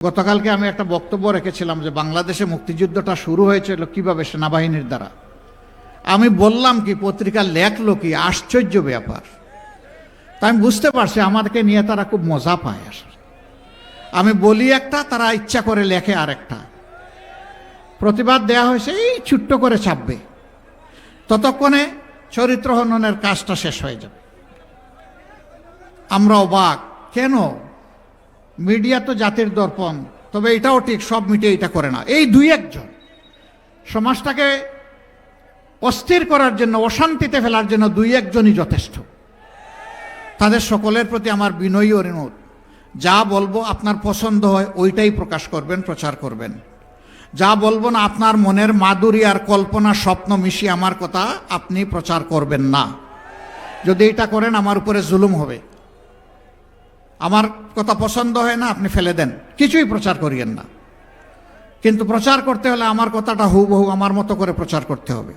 গতকালকে আমি একটা বক্তব্য রেখেছিলাম যে বাংলাদেশে মুক্তিযুদ্ধটা শুরু হয়েছিল কিভাবে, সেনাবাহিনীর দ্বারা। আমি বললাম কি, পত্রিকা লেখলো কি, আশ্চর্য ব্যাপার। তা আমি বুঝতে পারছি আমাদেরকে নিয়ে তারা খুব মজা পায়। আসলে আমি বলি একটা, তারা ইচ্ছা করে লেখে আরেকটা। প্রতিবাদ দেয়া হয়েছে, এই ছোট্ট করে ছাপবে, ততক্ষণে চরিত্র হননের কাজটা শেষ হয়ে যাবে। আমরা অবাক, কেন? মিডিয়া তো জাতির দর্পণ, তবে এটাও ঠিক, সব মিডিয়া এটা করে না। এই দুই একজন সমাজটাকে অস্থির করার জন্য, অশান্তিতে ফেলার জন্য দুই একজনই যথেষ্ট। তাদের সকলের প্রতি আমার বিনয়ী অনুরোধ, যা বলবো আপনার পছন্দ হয় ওইটাই প্রকাশ করবেন, প্রচার করবেন। যা বলবো না, আপনার মনের মাধুরী আর কল্পনা স্বপ্ন মিশিয়ে আমার কথা আপনি প্রচার করবেন না। যদি এটা করেন আমার উপরে জুলুম হবে। আমার কথা পছন্দ হয় না, আপনি ফেলে দেন, কিছুই প্রচার করিয়েন না। কিন্তু প্রচার করতে হলে আমার কথাটা হুবহু আমার মতো করে প্রচার করতে হবে।